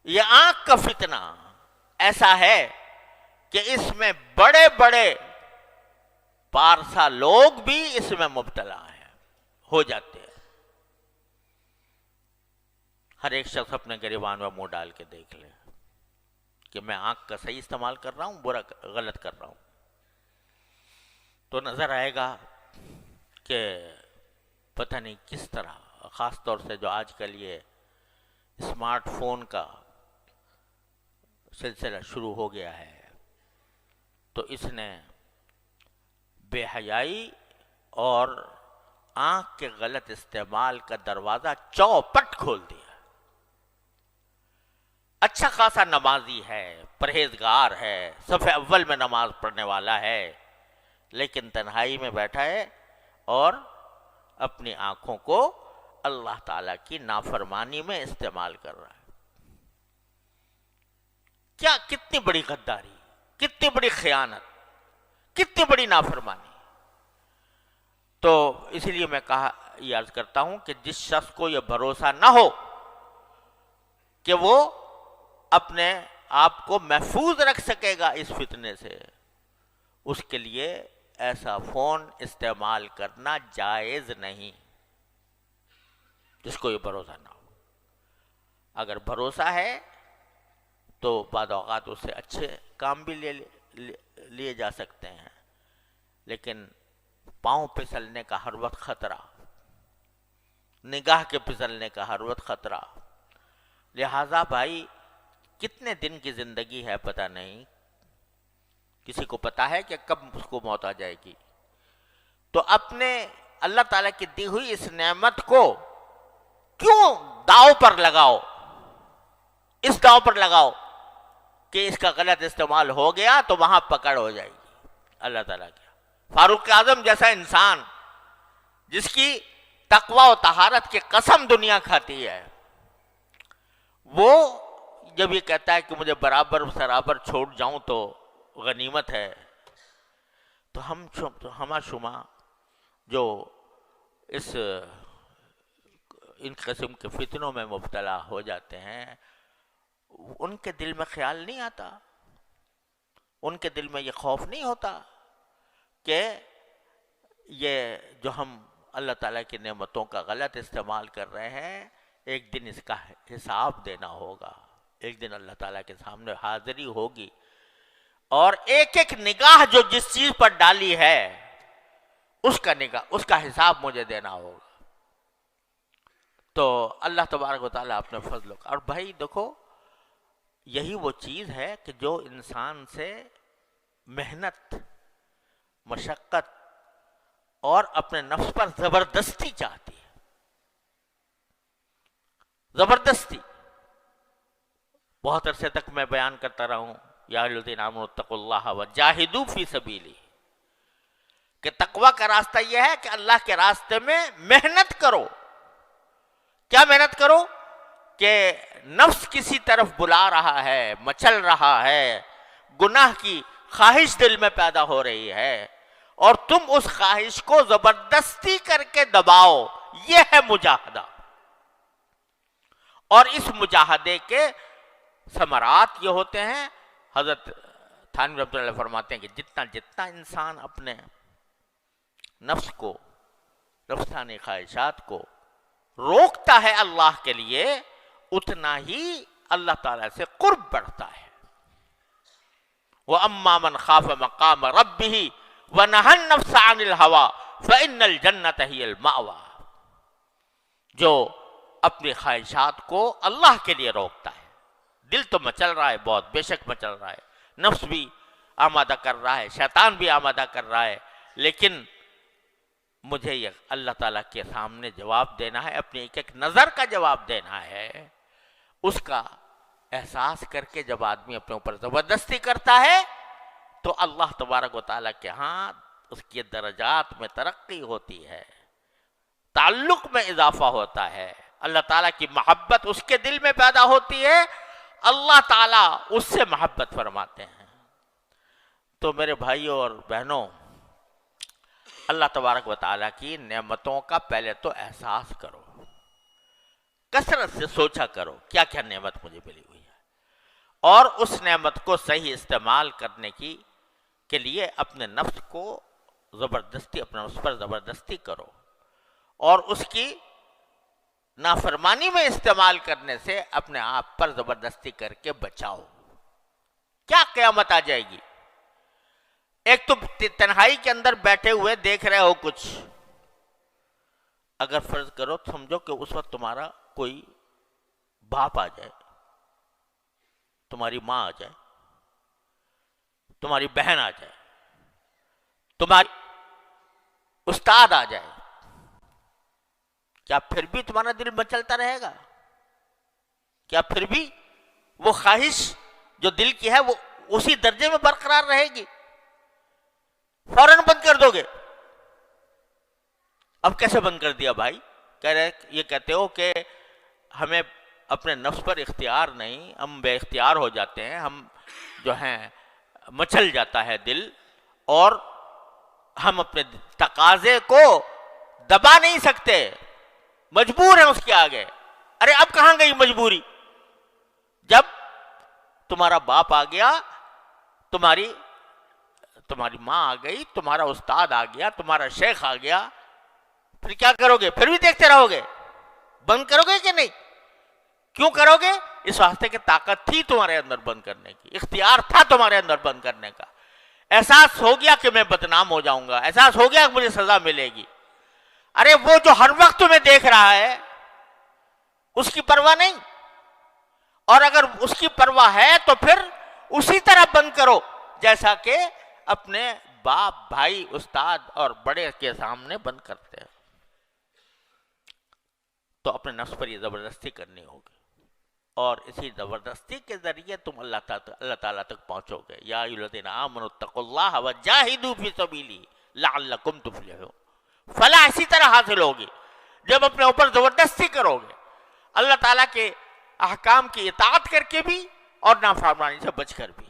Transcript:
یہ آنکھ کا فتنہ ایسا ہے کہ اس میں بڑے بڑے پارسا لوگ بھی اس میں مبتلا ہیں، ہو جاتے ہیں۔ ہر ایک شخص اپنے گریبان میں منہ ڈال کے دیکھ لے کہ میں آنکھ کا صحیح استعمال کر رہا ہوں، برا غلط کر رہا ہوں، تو نظر آئے گا کہ پتہ نہیں کس طرح، خاص طور سے جو آج کل یہ اسمارٹ فون کا سلسلہ شروع ہو گیا ہے، تو اس نے بے حیائی اور آنکھ کے غلط استعمال کا دروازہ چوپٹ کھول دیا۔ اچھا خاصا نمازی ہے، پرہیزگار ہے، صف اول میں نماز پڑھنے والا ہے، لیکن تنہائی میں بیٹھا ہے اور اپنی آنکھوں کو اللہ تعالیٰ کی نافرمانی میں استعمال کر رہا ہے۔ کیا کتنی بڑی غداری، کتنی بڑی خیانت، کتنی بڑی نافرمانی۔ تو اس لیے میں یہ عرض کرتا ہوں کہ جس شخص کو یہ بھروسہ نہ ہو کہ وہ اپنے آپ کو محفوظ رکھ سکے گا اس فتنے سے، اس کے لیے ایسا فون استعمال کرنا جائز نہیں، جس کو یہ بھروسہ نہ ہو۔ اگر بھروسہ ہے تو بعض اوقات اس سے اچھے کام بھی لیے جا سکتے ہیں، لیکن پاؤں پھسلنے کا ہر وقت خطرہ، نگاہ کے پھسلنے کا ہر وقت خطرہ۔ لہذا بھائی کتنے دن کی زندگی ہے پتہ نہیں، کسی کو پتا ہے کہ کب اس کو موت آ جائے گی، تو اپنے اللہ تعالیٰ کی دی ہوئی اس نعمت کو کیوں داؤ پر لگاؤ، اس داؤ پر لگاؤ کہ اس کا غلط استعمال ہو گیا تو وہاں پکڑ ہو جائے گی۔ اللہ تعالیٰ کیا فاروق اعظم جیسا انسان جس کی تقوی و طہارت کی قسم دنیا کھاتی ہے، وہ جب یہ کہتا ہے کہ مجھے برابر سرابر چھوڑ جاؤں تو غنیمت ہے، تو ہم شما جو ان قسم کے فتنوں میں مبتلا ہو جاتے ہیں، ان کے دل میں خیال نہیں آتا، ان کے دل میں یہ خوف نہیں ہوتا کہ یہ جو ہم اللہ تعالیٰ کی نعمتوں کا غلط استعمال کر رہے ہیں، ایک دن اس کا حساب دینا ہوگا، ایک دن اللہ تعالیٰ کے سامنے حاضری ہوگی، اور ایک ایک نگاہ جو جس چیز پر ڈالی ہے اس کا حساب مجھے دینا ہوگا۔ تو اللہ تبارک و تعالیٰ اپنے فضل اور بھائی دیکھو، یہی وہ چیز ہے کہ جو انسان سے محنت، مشقت اور اپنے نفس پر زبردستی چاہتی ہے، زبردستی۔ بہت عرصے تک میں بیان کرتا رہا ہوں، یا ایھا الذین آمنوا اتقوا اللہ وجاہدوا فی سبیلہ، کہ تقوی کا راستہ یہ ہے کہ اللہ کے راستے میں محنت کرو۔ کیا محنت کرو؟ کہ نفس کسی طرف بلا رہا ہے، مچل رہا ہے، گناہ کی خواہش دل میں پیدا ہو رہی ہے، اور تم اس خواہش کو زبردستی کر کے دباؤ، یہ ہے مجاہدہ۔ اور اس مجاہدے کے ثمرات یہ ہوتے ہیں، حضرت تھانوی رحمۃ اللہ فرماتے ہیں کہ جتنا انسان اپنے نفس کو، نفسانی خواہشات کو روکتا ہے اللہ کے لیے، اتنا ہی اللہ تعالیٰ سے قرب بڑھتا ہے۔ وَأَمَّا مَنْ خَافَ مَقَامَ رَبِّهِ وَنَهَى النَّفْسَ عَنِ الْهَوَىٰ فَإِنَّ الْجَنَّةَ هِيَ الْمَأْوَىٰ، جو اپنی خواہشات کو اللہ کے لیے روکتا ہے، دل تو مچل رہا ہے بہت، بے شک مچل رہا ہے، نفس بھی آمادہ کر رہا ہے، شیطان بھی آمادہ کر رہا ہے، لیکن مجھے یہ اللہ تعالیٰ کے سامنے جواب دینا ہے، اپنی ایک ایک نظر کا جواب دینا ہے۔ اس کا احساس کر کے جب آدمی اپنے اوپر زبردستی کرتا ہے تو اللہ تبارک و تعالیٰ کے ہاں اس کی درجات میں ترقی ہوتی ہے، تعلق میں اضافہ ہوتا ہے، اللہ تعالیٰ کی محبت اس کے دل میں پیدا ہوتی ہے، اللہ تعالیٰ اس سے محبت فرماتے ہیں۔ تو میرے بھائیوں اور بہنوں، اللہ تبارک و تعالیٰ کی نعمتوں کا پہلے تو احساس کرو، کثرت سے سوچا کرو کیا کیا نعمت مجھے ملی ہوئی ہے، اور اس نعمت کو صحیح استعمال کرنے کے لیے اپنے نفس کو زبردستی، اپنے نفس پر زبردستی کرو، اور اس کی نافرمانی میں استعمال کرنے سے اپنے آپ پر زبردستی کر کے بچاؤ۔ کیا قیامت آ جائے گی؟ ایک تو تنہائی کے اندر بیٹھے ہوئے دیکھ رہے ہو کچھ، اگر فرض کرو سمجھو کہ اس وقت تمہارا کوئی باپ آ جائے، تمہاری ماں آ جائے، تمہاری بہن آ جائے، تمہاری استاد آ جائے، کیا پھر بھی تمہارا دل مچلتا رہے گا؟ کیا پھر بھی وہ خواہش جو دل کی ہے وہ اسی درجے میں برقرار رہے گی؟ فوراً بند کر دو گے۔ اب کیسے بند کر دیا بھائی؟ یہ کہتے ہو کہ ہمیں اپنے نفس پر اختیار نہیں، ہم بے اختیار ہو جاتے ہیں، ہم جو ہیں مچل جاتا ہے دل، اور ہم اپنے تقاضے کو دبا نہیں سکتے، مجبور ہیں اس کے آگے۔ ارے اب کہاں گئی مجبوری؟ جب تمہارا باپ آ گیا، تمہاری ماں آ گئی، تمہارا استاد آ گیا، تمہارا شیخ آ گیا، پھر کیا کرو گے؟ پھر بھی دیکھتے رہو گے؟ بند کرو گے کہ نہیں؟ کیوں کرو گے؟ اس واسطے کہ طاقت تھی تمہارے اندر بند کرنے کی، اختیار تھا تمہارے اندر بند کرنے کا، احساس ہو گیا کہ میں بدنام ہو جاؤں گا، احساس ہو گیا کہ مجھے سزا ملے گی۔ ارے وہ جو ہر وقت تمہیں دیکھ رہا ہے اس کی پرواہ نہیں، اور اگر اس کی پرواہ ہے تو پھر اسی طرح بند کرو جیسا کہ اپنے باپ، بھائی، استاد اور بڑے کے سامنے بند کرتے ہیں۔ تو اپنے نفس پر یہ زبردستی کرنی ہوگی، اور اسی زبردستی کے ذریعے تم اللہ تعالیٰ تک پہنچو گے۔ یا ایھا الذین آمنوا اتقوا اللہ وجاہدوا فی سبیلہ لعلکم تفلحون۔ فلاح اسی طرح حاصل ہوگی جب اپنے اوپر زبردستی کرو گے، اللہ تعالیٰ کے احکام کی اطاعت کر کے بھی اور نافرمانی سے بچ کر بھی۔